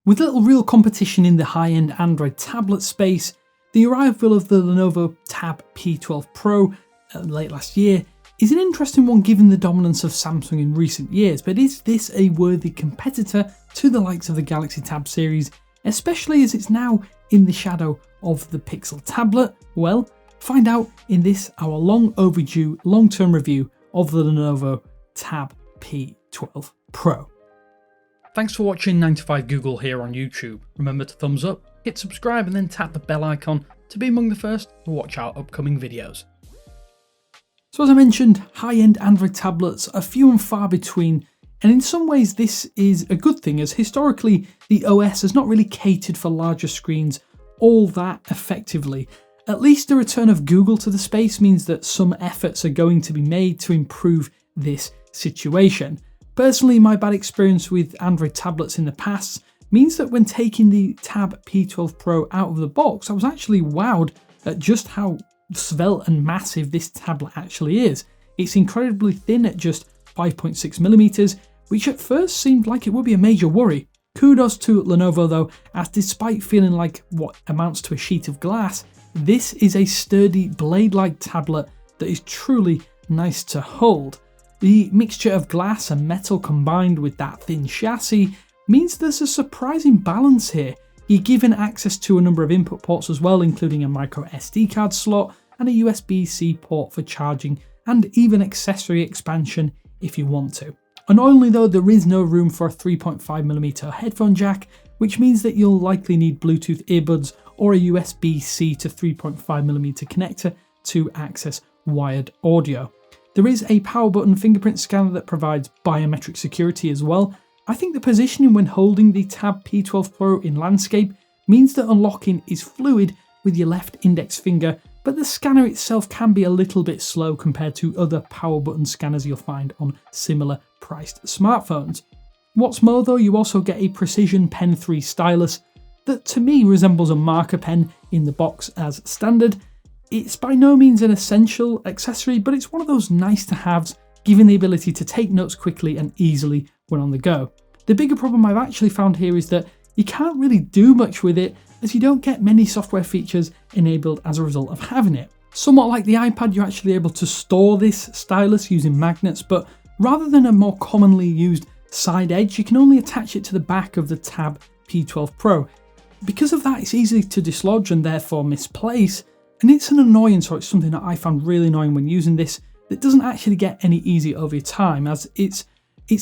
With little real competition in the high-end Android tablet space, the arrival of the Lenovo Tab P12 Pro late last year is an interesting one given the dominance of Samsung in recent years, but is this a worthy competitor to the likes of the Galaxy Tab series, especially as it's now in the shadow of the Pixel tablet? Well, find out in this, our long overdue long-term review of the Lenovo Tab P12 Pro. Thanks for watching 9 to 5 Google here on YouTube. Remember to thumbs up, hit subscribe and then tap the bell icon to be among the first to watch our upcoming videos. So as I mentioned, high-end Android tablets are few and far between, and in some ways this is a good thing, as historically the OS has not really catered for larger screens all that effectively. At least the return of Google to the space means that some efforts are going to be made to improve this situation. Personally, my bad experience with Android tablets in the past means that when taking the Tab P12 Pro out of the box, I was actually wowed at just how svelte and massive this tablet actually is. It's incredibly thin at just 5.6mm, which at first seemed like it would be a major worry. Kudos to Lenovo though, as despite feeling like what amounts to a sheet of glass, this is a sturdy blade-like tablet that is truly nice to hold. The mixture of glass and metal combined with that thin chassis means there's a surprising balance here. You're given access to a number of input ports as well, including a micro SD card slot and a USB-C port for charging, and even accessory expansion if you want to. Annoyingly though, there is no room for a 3.5mm headphone jack, which means that you'll likely need Bluetooth earbuds or a USB-C to 3.5mm connector to access wired audio. There is a power button fingerprint scanner that provides biometric security as well. I think the positioning when holding the Tab P12 Pro in landscape means that unlocking is fluid with your left index finger, but the scanner itself can be a little bit slow compared to other power button scanners you'll find on similar priced smartphones. What's more though, you also get a Precision Pen 3 stylus that to me resembles a marker pen in the box as standard. It's by no means an essential accessory, but it's one of those nice to haves, giving the ability to take notes quickly and easily when on the go. The bigger problem I've actually found here is that you can't really do much with it, as you don't get many software features enabled as a result of having it. Somewhat like the iPad, you're actually able to store this stylus using magnets, but rather than a more commonly used side edge, you can only attach it to the back of the Tab P12 Pro. Because of that, it's easy to dislodge and therefore misplace, and it's an annoyance, or it's something that I found really annoying when using this, that doesn't actually get any easier over time, as it's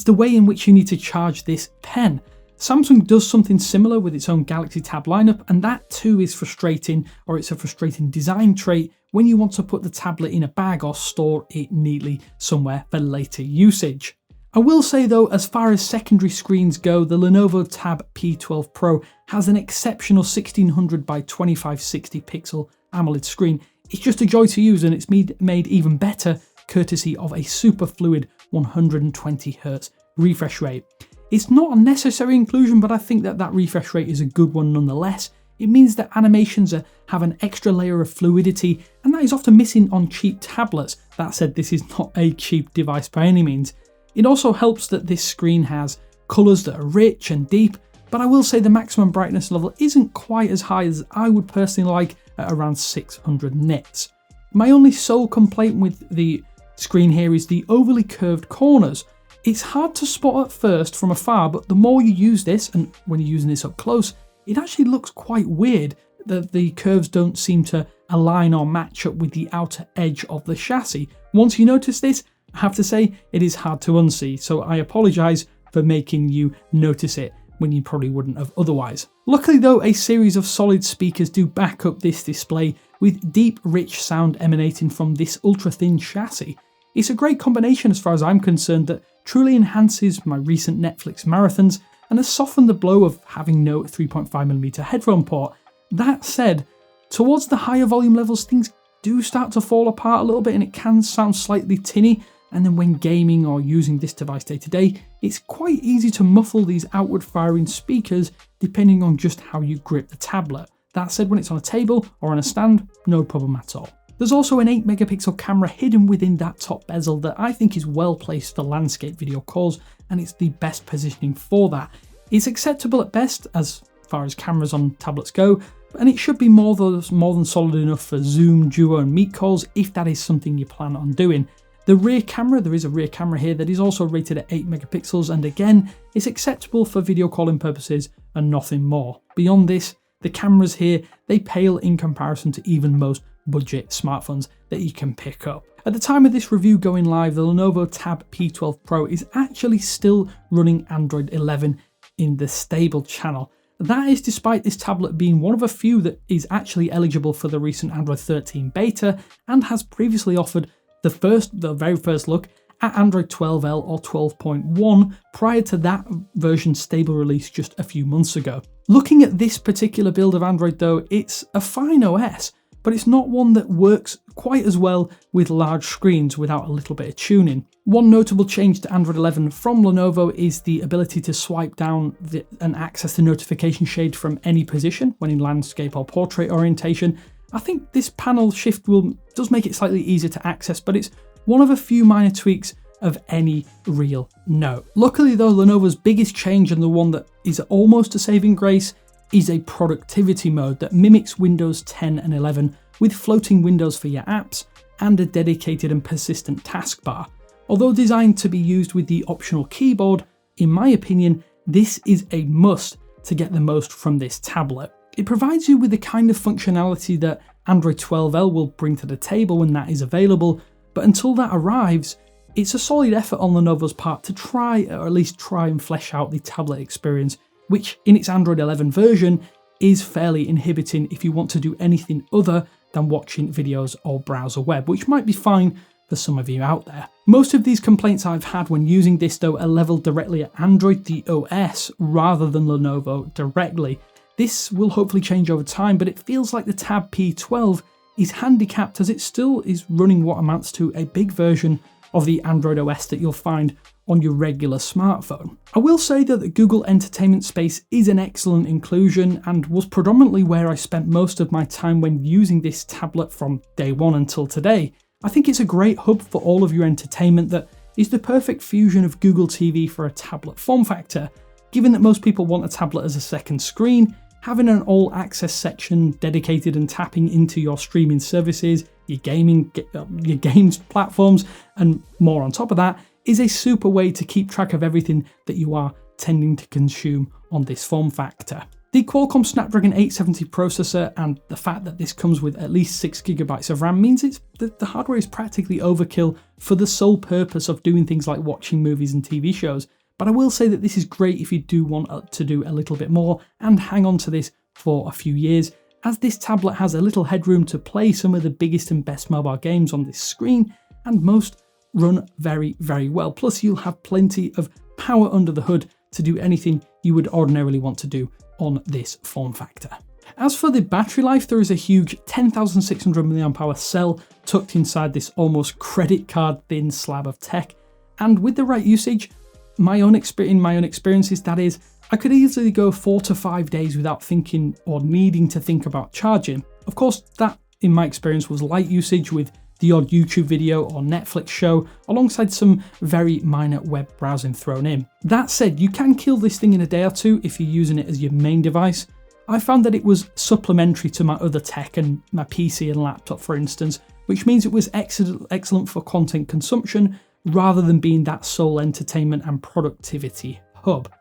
the way in which you need to charge this pen. Samsung does something similar with its own Galaxy Tab lineup, and that too is frustrating, or it's a frustrating design trait when you want to put the tablet in a bag or store it neatly somewhere for later usage. I will say though, as far as secondary screens go, the Lenovo Tab P12 Pro has an exceptional 1600 by 2560 pixel AMOLED screen. It's just a joy to use, and it's made even better courtesy of a super fluid 120Hz refresh rate. It's not a necessary inclusion, but I think that refresh rate is a good one nonetheless. It means that animations have an extra layer of fluidity, and that is often missing on cheap tablets. That said, this is not a cheap device by any means. It also helps that this screen has colours that are rich and deep, but I will say the maximum brightness level isn't quite as high as I would personally like, at around 600 nits. My only sole complaint with the screen here is the overly curved corners. It's hard to spot at first from afar, but the more you use this, and when you're using this up close, it actually looks quite weird that the curves don't seem to align or match up with the outer edge of the chassis. Once you notice this, I have to say it is hard to unsee, so I apologise for making you notice it when you probably wouldn't have otherwise. Luckily though, a series of solid speakers do back up this display, with deep rich sound emanating from this ultra thin chassis. It's a great combination as far as I'm concerned that truly enhances my recent Netflix marathons and has softened the blow of having no 3.5mm headphone port. That said, towards the higher volume levels things do start to fall apart a little bit, and it can sound slightly tinny, and then when gaming or using this device day to day, it's quite easy to muffle these outward firing speakers depending on just how you grip the tablet. That said, when it's on a table or on a stand, no problem at all. There's also an 8 megapixel camera hidden within that top bezel that I think is well placed for landscape video calls, and it's the best positioning for that. It's acceptable at best as far as cameras on tablets go, and it should be more than solid enough for Zoom, Duo and Meet calls if that is something you plan on doing. The rear camera, there is a rear camera here that is also rated at 8 megapixels, and again, it's acceptable for video calling purposes and nothing more. Beyond this, the cameras here, they pale in comparison to even most budget smartphones that you can pick up. At the time of this review going live, the Lenovo Tab P12 Pro is actually still running Android 11 in the stable channel. That is despite this tablet being one of a few that is actually eligible for the recent Android 13 beta and has previously offered the very first look at Android 12L or 12.1 prior to that version's stable release just a few months ago. Looking at this particular build of Android though, it's a fine OS, but it's not one that works quite as well with large screens without a little bit of tuning. One notable change to Android 11 from Lenovo is the ability to swipe down and access the notification shade from any position when in landscape or portrait orientation. I think this panel shift does make it slightly easier to access, but it's one of a few minor tweaks of any real note. Luckily though, Lenovo's biggest change, and the one that is almost a saving grace, is a productivity mode that mimics Windows 10 and 11 with floating windows for your apps and a dedicated and persistent taskbar. Although designed to be used with the optional keyboard, in my opinion, this is a must to get the most from this tablet. It provides you with the kind of functionality that Android 12L will bring to the table when that is available, but until that arrives, it's a solid effort on Lenovo's part to try and flesh out the tablet experience, which in its Android 11 version is fairly inhibiting if you want to do anything other than watching videos or browse a web, which might be fine for some of you out there. Most of these complaints I've had when using this though are leveled directly at Android, the OS, rather than Lenovo directly. This will hopefully change over time, but it feels like the Tab P12 is handicapped as it still is running what amounts to a big version of the Android OS that you'll find on your regular smartphone. I will say that the Google Entertainment Space is an excellent inclusion and was predominantly where I spent most of my time when using this tablet from day one until today. I think it's a great hub for all of your entertainment that is the perfect fusion of Google TV for a tablet form factor. Given that most people want a tablet as a second screen, having an all-access section dedicated and tapping into your streaming services, your games platforms, and more on top of that, is a super way to keep track of everything that you are tending to consume on this form factor. The Qualcomm Snapdragon 870 processor and the fact that this comes with at least 6GB of RAM means the hardware is practically overkill for the sole purpose of doing things like watching movies and TV shows. But I will say that this is great if you do want to do a little bit more and hang on to this for a few years, as this tablet has a little headroom to play some of the biggest and best mobile games on this screen, and most run very, very well. Plus you'll have plenty of power under the hood to do anything you would ordinarily want to do on this form factor. As for the battery life, there is a huge 10,600 mAh cell tucked inside this almost credit card thin slab of tech, and with the right usage, in my own experiences, that is, I could easily go 4 to 5 days without thinking or needing to think about charging. Of course, that in my experience was light usage with the odd YouTube video or Netflix show, alongside some very minor web browsing thrown in. That said, you can kill this thing in a day or two if you're using it as your main device. I found that it was supplementary to my other tech and my PC and laptop, for instance, which means it was excellent for content consumption rather than being that sole entertainment and productivity hub.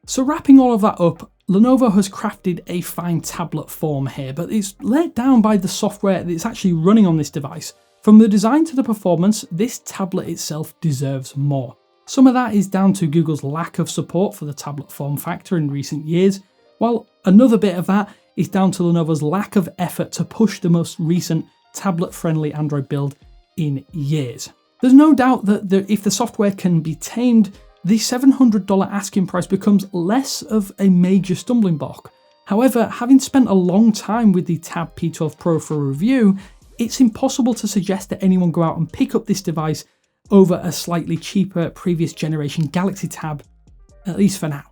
So wrapping all of that up, Lenovo has crafted a fine tablet form here, but it's let down by the software that's actually running on this device. From the design to the performance, this tablet itself deserves more. Some of that is down to Google's lack of support for the tablet form factor in recent years, while another bit of that is down to Lenovo's lack of effort to push the most recent tablet-friendly Android build in years. There's no doubt that if the software can be tamed, the $700 asking price becomes less of a major stumbling block. However, having spent a long time with the Tab P12 Pro for review, it's impossible to suggest that anyone go out and pick up this device over a slightly cheaper previous generation Galaxy Tab, at least for now.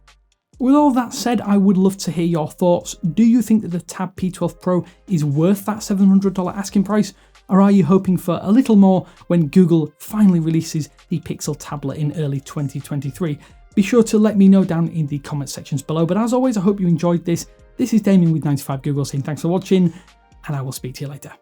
With all that said, I would love to hear your thoughts. Do you think that the Tab P12 Pro is worth that $700 asking price? Or are you hoping for a little more when Google finally releases the Pixel tablet in early 2023? be sure to let me know down in the comment sections below. But as always, I hope you enjoyed this. This is Damien with 95 Google saying thanks for watching, and I will speak to you later.